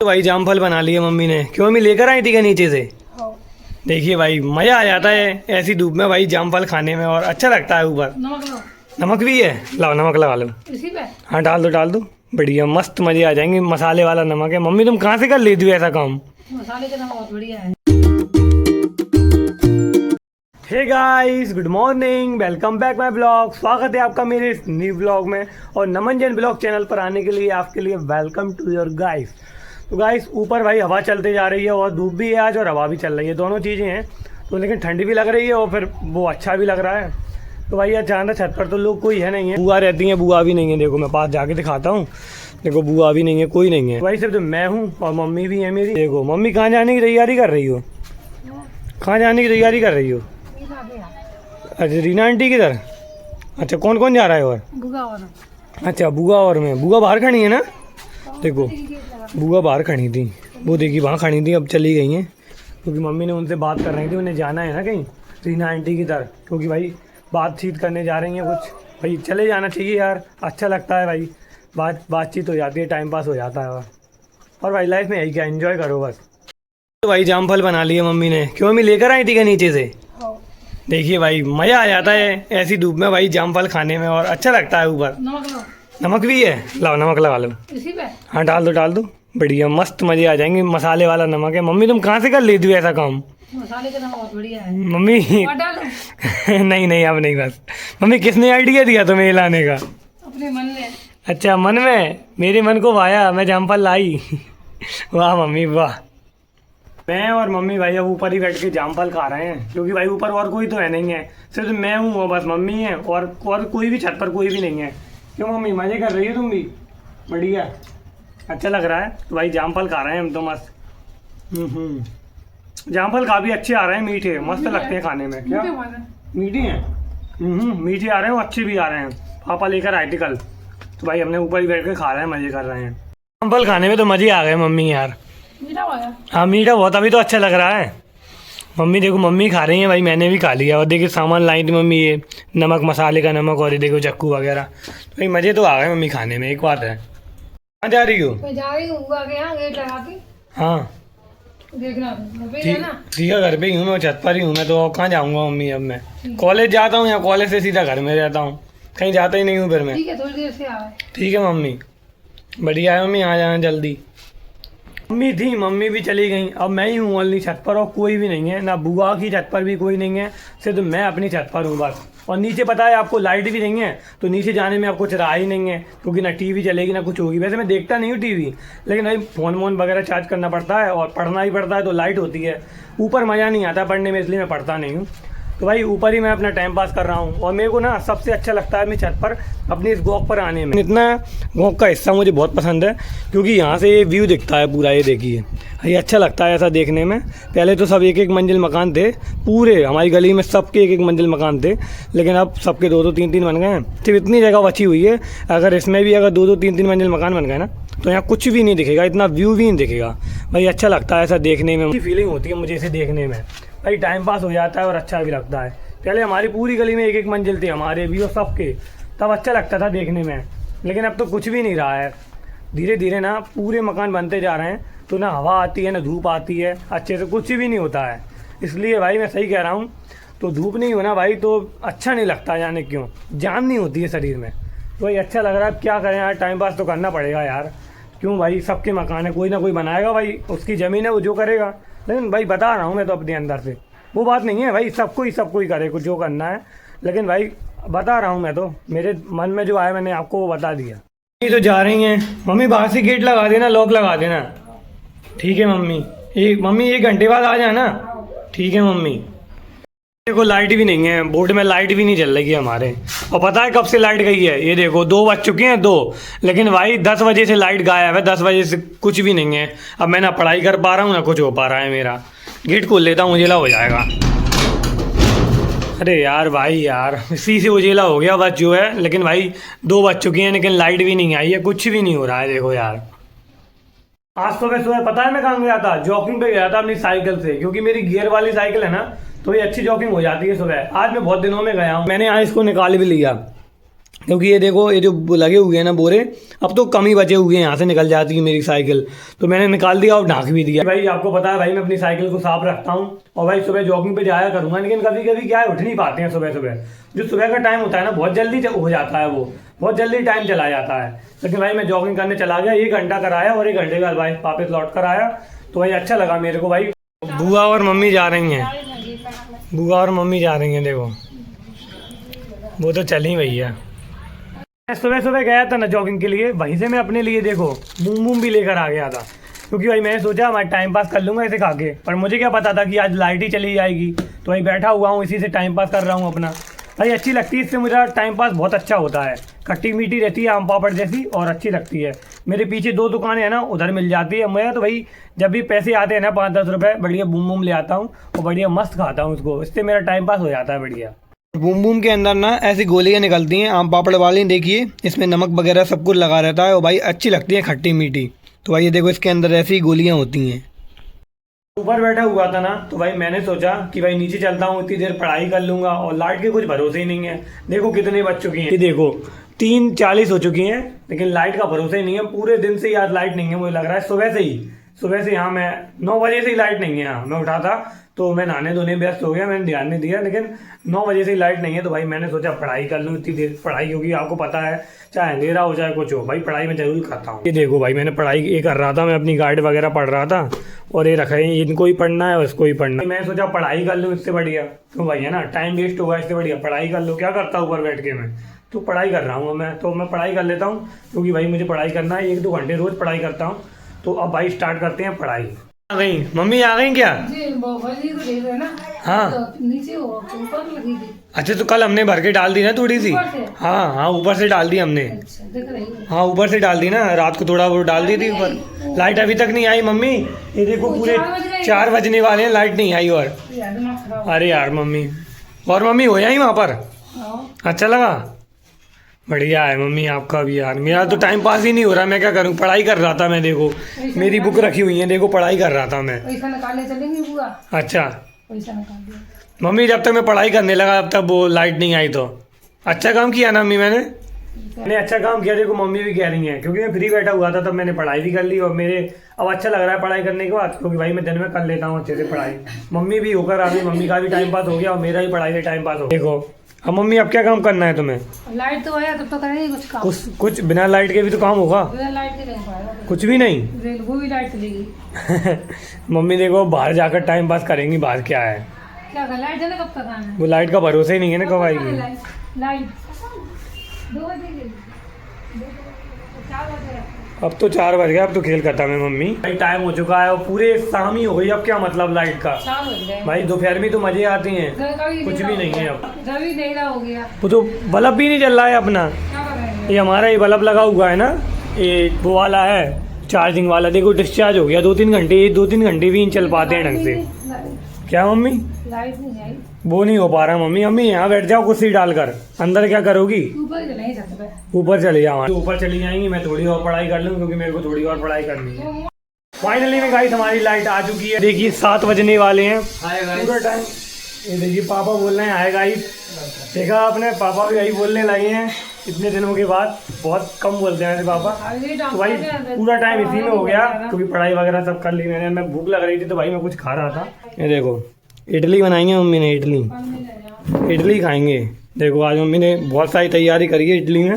तो भाई जामफल बना लिए मम्मी ने। क्यों मम्मी लेकर आई थी क्या नीचे से? देखिए भाई मज़ा आ जाता है ऐसी धूप में भाई जामफल खाने में और अच्छा लगता है। ऊपर नमक भी है, लाओ नमक लगा लो। इसी पे हाँ डाल दो बढ़िया मस्त मज़े आ जाएंगे। मसाले वाला नमक है। मम्मी तुम कहाँ से कर लेती हो ऐसा काम? मसाले का नमक बहुत बढ़िया है। Hey guys, good morning, welcome back my blog. स्वागत है आपका मेरे इस न्यू ब्लॉग में और नमन जैन ब्लॉग चैनल पर आने के लिए आपके लिए वेलकम टू योर गाइस। तो गाइस ऊपर भाई हवा चलते जा रही है और धूप भी है आज और हवा भी चल रही है, दोनों चीज़ें हैं। तो लेकिन ठंडी भी लग रही है और फिर वो अच्छा भी लग रहा है। तो भाई यार जाना छत पर तो लोग कोई है नहीं है, बुआ रहती है, बुआ भी नहीं है। देखो मैं पास जाके दिखाता हूँ, देखो बुआ भी नहीं है, कोई नहीं है। भाई सिर्फ मैं हूँ और मम्मी भी है मेरी। देखो मम्मी कहाँ जाने की तैयारी कर रही हो? कहाँ जाने की तैयारी कर रही हो? अच्छा रीना आंटी किधर? अच्छा कौन कौन जा रहा है? और अच्छा बुआ और मैं। बुआ बाहर खड़ी है ना? देखो बुआ बाहर खड़ी थी, वो देखी वहाँ खड़ी थी, अब चली गई हैं क्योंकि मम्मी ने उनसे बात कर रही थी, उन्हें जाना है ना कहीं रीना आंटी की तरफ, क्योंकि भाई बातचीत करने जा रही हैं कुछ। भाई चले जाना चाहिए यार, अच्छा लगता है भाई, बातचीत हो जाती है, टाइम पास हो जाता है। और भाई लाइफ में यही क्या, एंजॉय करो बस। तो भाई जामफल बना लिए मम्मी ने। क्यों मम्मी लेकर आई थी क्या नीचे से? देखिए भाई मज़ा आ जाता है ऐसी धूप में भाई जामफल खाने में और अच्छा लगता है। ऊपर नमक भी है, लाओ नमक लगा लो। इसी पे हाँ डाल दो बढ़िया मस्त मज़े आ जाएंगे। मसाले वाला नमक है। मम्मी तुम कहाँ से कर लेती हो ऐसा काम? मसाले का नमक बहुत बढ़िया है। मम्मी और डालो। नहीं अब नहीं बस। मम्मी किसने आइडिया दिया तुम्हें ये लाने का? अपने मन में। अच्छा मन में, मेरे मन को भाया, मैं जामफल लाई। वाह मम्मी वाह। मैं और मम्मी भाई अब ऊपर ही बैठ के जामफल खा रहे हैं क्योंकि भाई ऊपर और कोई तो है नहीं है, सिर्फ मैं हूँ और बस मम्मी है और कोई भी छत पर कोई भी नहीं है। क्यों मम्मी मज़े कर रही हो तुम भी? बढ़िया अच्छा लग रहा है। तो भाई जामफल खा रहे हैं हम तो मस्त। जामफल काफ़ी अच्छे आ रहे हैं, मीठे मस्त लगते हैं खाने में। क्या मीठे हैं? मीठे आ रहे हैं और अच्छे भी आ रहे हैं। पापा लेकर आए थे कल, तो भाई हमने ऊपर ही बैठ के खा रहे हैं, मज़े कर रहे हैं। जामफल खाने में तो मज़े आ गए मम्मी यार। मीठा हुआ है? हाँ मीठा बहुत, अभी तो अच्छा लग रहा है। मम्मी देखो मम्मी खा रही हैं भाई, मैंने भी खा लिया। और देखिए सामान लाई थी मम्मी, ये नमक, मसाले का नमक और ये देखो चक्कू वगैरह। भाई मज़े तो आ गए मम्मी खाने में। एक बात है, कहाँ जा रही हो? मैं जा रही हूँ बुआ के यहाँ, गेट लगा के। हाँ देखना घर पे ही है ना? ठीक है घर पे ही हूँ मैं, छत पर ही हूँ मैं तो। कहाँ जाऊँगा मम्मी, अब मैं कॉलेज जाता हूँ या कॉलेज से सीधा घर में रहता हूँ, कहीं जाता ही नहीं हूँ फिर मैं। ठीक है थोड़ी देर से आए। ठीक है मम्मी, बढ़िया है मम्मी, आ जाना जल्दी। मम्मी थी, मम्मी भी चली गई, अब मैं ही हूँ ओनली छत पर और कोई भी नहीं है ना। बुआ की छत पर भी कोई नहीं है, सिर्फ मैं अपनी छत पर हूँ बस। और नीचे पता है आपको लाइट भी नहीं है, तो नीचे जाने में आपको कुछ रहा ही नहीं है क्योंकि ना टीवी चलेगी ना कुछ होगी। वैसे मैं देखता नहीं हूँ टीवी, लेकिन भाई फ़ोन वोन वगैरह चार्ज करना पड़ता है और पढ़ना ही पड़ता है, तो लाइट होती है। ऊपर मज़ा नहीं आता पढ़ने में, इसलिए मैं पढ़ता नहीं हूँ। तो भाई ऊपर ही मैं अपना टाइम पास कर रहा हूँ। और मेरे को ना सबसे अच्छा लगता है अपनी छत पर अपनी इस गौक पर आने में। इतना गौक का हिस्सा मुझे बहुत पसंद है क्योंकि यहाँ से ये व्यू दिखता है पूरा, ये देखिए, ये अच्छा लगता है ऐसा देखने में। पहले तो सब एक एक मंजिल मकान थे, पूरे हमारी गली में सबके एक एक मंजिल मकान थे, लेकिन अब सबके दो दो तीन तीन बन गए हैं। सिर्फ इतनी जगह बची हुई है, अगर इसमें भी अगर दो दो तीन तीन मंजिल मकान बन गए ना तो यहाँ कुछ भी नहीं दिखेगा, इतना व्यू भी नहीं दिखेगा। भाई अच्छा लगता है ऐसा देखने में, फीलिंग होती है मुझे इसे देखने में। भाई टाइम पास हो जाता है और अच्छा भी लगता है। पहले हमारी पूरी गली में एक एक मंजिल थी, हमारे भी और सबके, तब अच्छा लगता था देखने में, लेकिन अब तो कुछ भी नहीं रहा है। धीरे धीरे ना पूरे मकान बनते जा रहे हैं, तो ना हवा आती है ना धूप आती है, अच्छे से कुछ भी नहीं होता है। इसलिए भाई मैं सही कह रहा हूँ, तो धूप नहीं हो ना भाई तो अच्छा नहीं लगता, जाने क्यों, जान नहीं होती है शरीर में। तो भाई अच्छा लग रहा है, क्या करें यार, टाइम पास तो करना पड़ेगा यार। क्यों भाई, सबके मकान है, कोई ना कोई बनाएगा भाई, उसकी ज़मीन है वो जो करेगा। लेकिन भाई बता रहा हूँ मैं तो अपने अंदर से, वो बात नहीं है भाई, सबको ही करे कुछ जो करना है। लेकिन भाई बता रहा हूँ मैं तो, मेरे मन में जो आया मैंने आपको वो बता दिया। ये तो जा रही हैं मम्मी, बाहर से गेट लगा देना, लॉक लगा देना। ठीक है मम्मी, एक घंटे बाद आ जाना। ठीक है मम्मी। देखो लाइट भी नहीं है, बोर्ड में लाइट भी नहीं चल रही है हमारे। और पता है कब से लाइट गई है? ये देखो 2 बज चुके हैं, 2। लेकिन भाई 10 बजे से लाइट गायब है, 10 बजे से कुछ भी नहीं है। अब मैं ना पढ़ाई कर पा रहा हूँ ना कुछ हो पा रहा है मेरा। गेट खोल लेता हूँ, उजेला हो जाएगा। अरे यार भाई यार, इसी से उजेला हो गया बस जो है। लेकिन भाई 2 बज चुकी हैं लेकिन लाइट भी नहीं आई है, कुछ भी नहीं हो रहा है। देखो यार, आज सुबह पता है मैं कहाँ गया था? जॉगिंग पे गया था अपनी साइकिल से, क्योंकि मेरी गियर वाली साइकिल है ना, तो ये अच्छी जॉगिंग हो जाती है सुबह। आज मैं बहुत दिनों में गया हूँ, मैंने आज इसको निकाल भी लिया क्योंकि ये देखो ये जो लगे हुए हैं ना बोरे, अब तो कम ही बचे हुए हैं, यहाँ से निकल जाती है मेरी साइकिल, तो मैंने निकाल दिया और ढांक भी दिया। भाई आपको पता है भाई मैं अपनी साइकिल को साफ रखता हूँ और भाई सुबह जॉगिंग पे जाया करूँगा, लेकिन कभी कभी क्या है उठ नहीं पाते हैं सुबह सुबह। जो सुबह का टाइम होता है ना बहुत जल्दी हो जाता है, वो बहुत जल्दी टाइम चला जाता है। लेकिन भाई मैं जॉगिंग करने चला गया, 1 घंटा कराया और 1 घंटे के बाद भाई वापस लौट कर आया, तो भाई अच्छा लगा मेरे को। भाई बुआ और मम्मी जा रही हैं, बुआ और मम्मी जा रही हैं, देखो वो तो चल ही भैया। मैं सुबह सुबह गया था ना जॉगिंग के लिए, वहीं से मैं अपने लिए देखो मूंग मूंग भी लेकर आ गया था, क्योंकि भाई मैंने सोचा मैं टाइम पास कर लूँगा इसे खा के, पर मुझे क्या पता था कि आज लाइट ही चली जाएगी, तो भाई बैठा हुआ हूँ इसी से टाइम पास कर रहा हूँ अपना। भाई अच्छी लगती है, इससे मेरा टाइम पास बहुत अच्छा होता है, खट्टी मीठी रहती है आम पापड़ जैसी और अच्छी लगती है। मेरे पीछे 2 दुकानें हैं ना, उधर मिल जाती है। मैं तो भाई जब भी पैसे आते हैं ना 5-10 रुपये, बढ़िया बूम बूम ले आता हूँ और बढ़िया मस्त खाता हूँ उसको, इससे मेरा टाइम पास हो जाता है बढ़िया। बूम बूम के अंदर ना ऐसी गोलियां निकलती हैं आम पापड़ वाली, देखिए इसमें नमक वगैरह सब कुछ लगा रहता है और भाई अच्छी लगती है खट्टी मीठी। तो भाई ये देखो इसके अंदर ऐसी गोलियां होती हैं। ऊपर बैठा हुआ था ना, तो भाई मैंने सोचा कि भाई नीचे चलता हूँ, इतनी देर पढ़ाई कर लूंगा, और लाइट के कुछ भरोसे ही नहीं है। देखो कितने बज चुकी हैं, देखो 3:40 हो चुकी हैं, लेकिन लाइट का भरोसा ही नहीं है। पूरे दिन से ही आज लाइट नहीं है, मुझे लग रहा है सुबह से यहाँ मैं 9 बजे से ही लाइट नहीं है। यहाँ मैं उठा था तो मैं नहाने धोने व्यस्त हो गया, मैंने ध्यान नहीं दिया, लेकिन 9 बजे से ही लाइट नहीं है। तो भाई मैंने सोचा पढ़ाई कर लूँ इतनी देर पढ़ाई, क्योंकि आपको पता है चाहे अंधेरा हो चाहे कुछ हो, भाई पढ़ाई मैं जरूर करता हूँ। ये देखो भाई मैंने पढ़ाई ये कर रहा था, मैं अपनी गाइड वगैरह पढ़ रहा था, और ये रखा है इनको ही पढ़ना है और इसको ही पढ़ना है। मैंने सोचा पढ़ाई कर लूँ, इससे बढ़िया तो भाई है ना टाइम वेस्ट होगा, इससे बढ़िया पढ़ाई कर लो। क्या करता हूँ ऊपर बैठ के, मैं तो पढ़ाई कर रहा हूँ मैं, तो मैं पढ़ाई कर लेता हूँ, क्योंकि भाई मुझे पढ़ाई करना है, 1-2 घंटे रोज पढ़ाई करता हूँ। तो अब भाई स्टार्ट करते हैं पढ़ाई। आ गई मम्मी, आ गई क्या? जी वो वाली को देख रहे ना। हाँ तो नीचे हो ऊपर लगी थी। अच्छा, तो कल हमने भर के डाल दी ना थोड़ी सी। ऊपर से? हाँ हाँ ऊपर से डाल दी हमने। अच्छा दिख रही है। हाँ ऊपर से डाल दी ना, रात को थोड़ा वो डाल दी थी ऊपर। लाइट अभी तक नहीं आई मम्मी, ये देखो पूरे 4 बजने वाले हैं, लाइट नहीं आई। और यार दिमाग खराब। अरे यार मम्मी, और मम्मी हो आई वहाँ पर? हाँ। अच्छा लगा, बढ़िया है मम्मी आपका भी। यार मेरा तो टाइम पास ही नहीं हो रहा, मैं क्या करूँ, पढ़ाई कर रहा था मैं। देखो मेरी बुक रखी हुई है, देखो पढ़ाई कर रहा था मैं। पैसा निकालने चलेंगे बुआ? अच्छा पैसा निकाल दिया मम्मी, जब तक मैं पढ़ाई करने लगा अब तक वो लाइट नहीं आई, तो अच्छा काम किया ना मम्मी मैंने अच्छा काम किया। देखो मम्मी भी कह रही हैं, क्योंकि मैं फ्री बैठा हुआ था तब मैंने पढ़ाई भी कर ली, और मेरे अब अच्छा लग रहा है पढ़ाई करने के बाद, क्योंकि भाई मैं दिन में कर लेता हूँ अच्छे से पढ़ाई। मम्मी भी होकर आ गई, मम्मी का भी टाइम पास हो गया और मेरा भी पढ़ाई से टाइम पास हो गया। देखो अब मम्मी अब क्या काम करना है तुम्हें? लाइट तो आया तब तो करेंगे कुछ काम। कुछ बिना लाइट के भी तो काम होगा। बिना लाइट के नहीं पाएगा कुछ भी नहीं। वो भी लाइट चलेगी। मम्मी देखो बाहर जाकर टाइम पास करेंगी, बाहर क्या है, क्या कर लाइट जाने कब तक आना है? वो लाइट का भरोसा ही नहीं है ना कब आएगी। लाइट 2 बजे 4 बजे। अब तो 4 बज गए, अब तो खेल खत्म है मम्मी। भाई टाइम हो चुका है और पूरे शाम ही हो गई, अब क्या मतलब लाइट का। 4 बज गए भाई दोपहर में तो मजे आते हैं, कुछ भी नहीं है अब। रवि देरा हो गया। वो तो बल्ब भी नहीं चल रहा है अपना, क्या कर रहे हैं? ये हमारा ये बल्ब लगा हुआ है ना, ये वो वाला है चार्जिंग वाला, देखो डिस्चार्ज हो गया 2-3 घंटे, ये 2-3 घंटे भी नहीं चल पाते हैं ढंग से। क्या मम्मी? लाइट नहीं आई। वो नहीं हो पा रहा मम्मी। मम्मी यहाँ बैठ जाओ कुर्सी डालकर, अंदर क्या करोगी? ऊपर चले छत पे। ऊपर चले जाओ, तो ऊपर चली जाएंगी, मैं थोड़ी और पढ़ाई कर लूँ, क्योंकि मेरे को थोड़ी और पढ़ाई करनी है। फाइनली में गाइस हमारी लाइट आ चुकी है, देखिए 7 बजने वाले हैं पूरा टाइम। ये देखिए पापा बोल रहे हैं हाय गाइस, देखा आपने पापा भी यही बोलने लगे हैं इतने दिनों के बाद, बहुत कम बोलते हैं ऐसे पापा। तो भाई पूरा टाइम इसी में हो गया, क्योंकि पढ़ाई वगैरह सब कर ली मैंने। मैं भूख लग रही थी तो भाई मैं कुछ खा रहा था। ये देखो इडली बनाएंगे मम्मी ने, इडली खाएंगे। देखो आज मम्मी ने बहुत सारी तैयारी करी है इडली में,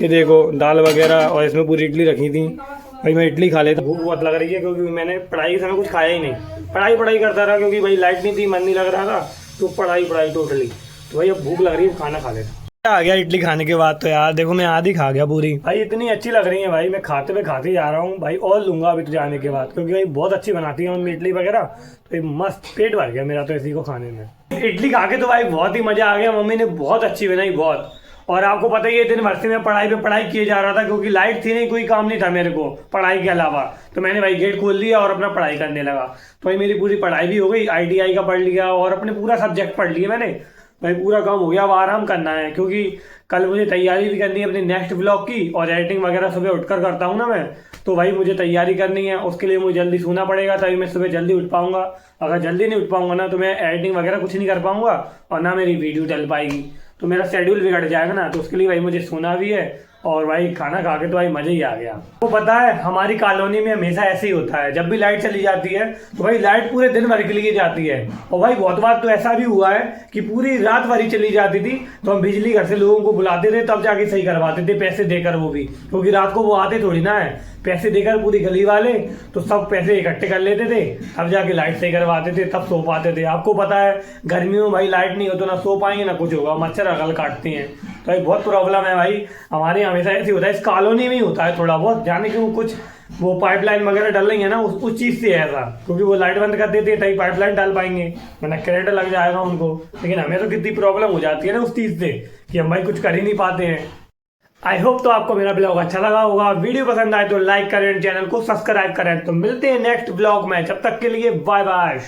ये देखो दाल वगैरह और इसमें पूरी इडली रखी थी। भाई मैं इडली खा लेता, भूख बहुत लग रही है, क्योंकि मैंने पढ़ाई के समय कुछ खाया ही नहीं, पढ़ाई करता रहा, क्योंकि भाई लाइट नहीं थी, मन नहीं लग रहा था, तो पढ़ाई टोटली। तो भाई अब भूख लग रही है, खाना खा लेता आ गया इडली खाने के बाद। तो यार देखो मैं आधी खा गया पूरी, भाई इतनी अच्छी लग रही है भाई, मैं खाते हुए खाते जा रहा हूँ भाई, और लूंगा अभी तो जाने के बाद, क्योंकि भाई बहुत अच्छी बनाती है मम्मी इडली वगैरह, तो मस्त पेट भर गया मेरा तो इसी को खाने में। इडली खा के तो भाई बहुत ही मजा आ गया, मम्मी ने बहुत अच्छी बनाई बहुत। और आपको पता ही है दिन भर से मैं पढ़ाई पे पढ़ाई किए जा रहा था, क्योंकि लाइट थी नहीं, कोई काम नहीं था मेरे को पढ़ाई के अलावा, तो मैंने भाई गेट खोल लिया और अपना पढ़ाई करने लगा। तो भाई मेरी पूरी पढ़ाई भी हो गई, ITI का पढ़ लिया और अपने पूरा सब्जेक्ट पढ़ लिया मैंने, भाई पूरा काम हो गया। अब आराम करना है, क्योंकि कल मुझे तैयारी भी करनी है अपनी नेक्स्ट ब्लॉग की, और एडिटिंग वगैरह सुबह उठकर करता हूँ ना मैं, तो भाई मुझे तैयारी करनी है, उसके लिए मुझे जल्दी सोना पड़ेगा, तभी मैं सुबह जल्दी उठ पाऊंगा। अगर जल्दी नहीं उठ पाऊंगा ना तो मैं एडिटिंग वगैरह कुछ नहीं कर पाऊंगा और ना मेरी वीडियो चल पाएगी। तो मेरा शेड्यूल बिगड़ जाएगा ना, तो उसके लिए भाई मुझे सोना भी है और भाई खाना खा के तो भाई मजा ही आ गया। तो पता है हमारी कॉलोनी में हमेशा ऐसे ही होता है, जब भी लाइट चली जाती है तो भाई लाइट पूरे दिन भर के लिए जाती है। और भाई बहुत बार तो ऐसा भी हुआ है कि पूरी रात भर ही चली जाती थी, तो हम बिजली घर से लोगों को बुलाते थे, तब जाके सही करवाते थे पैसे देकर, वो भी क्योंकि रात को वो आते थोड़ी ना है, पैसे देकर पूरी गली वाले तो सब पैसे इकट्ठे कर लेते थे, तब जाके लाइट सही करवाते थे, तब सो पाते थे। आपको पता है गर्मियों में भाई लाइट नहीं हो तो ना सो पाएंगे ना कुछ होगा, मच्छर अगल काटते हैं, तो भाई बहुत प्रॉब्लम है भाई। हमारे यहाँ हमेशा ऐसे होता है, इस कॉलोनी में ही होता है थोड़ा बहुत, जाने क्यों कुछ वो पाइपलाइन वगैरह डल रही है ना, उस चीज़ से है ऐसा, क्योंकि वो लाइट बंद कर देते हैं तभी पाइपलाइन डाल पाएंगे, वरना करंट लग जाएगा उनको। लेकिन हमें तो कितनी प्रॉब्लम हो जाती है ना उस चीज़ से कि हम भाई कुछ कर ही नहीं पाते हैं। आई होप तो आपको मेरा ब्लॉग अच्छा लगा होगा। वीडियो पसंद आए तो लाइक करें, चैनल को सब्सक्राइब करें। तो मिलते हैं नेक्स्ट ब्लॉग में, जब तक के लिए बाय बाय।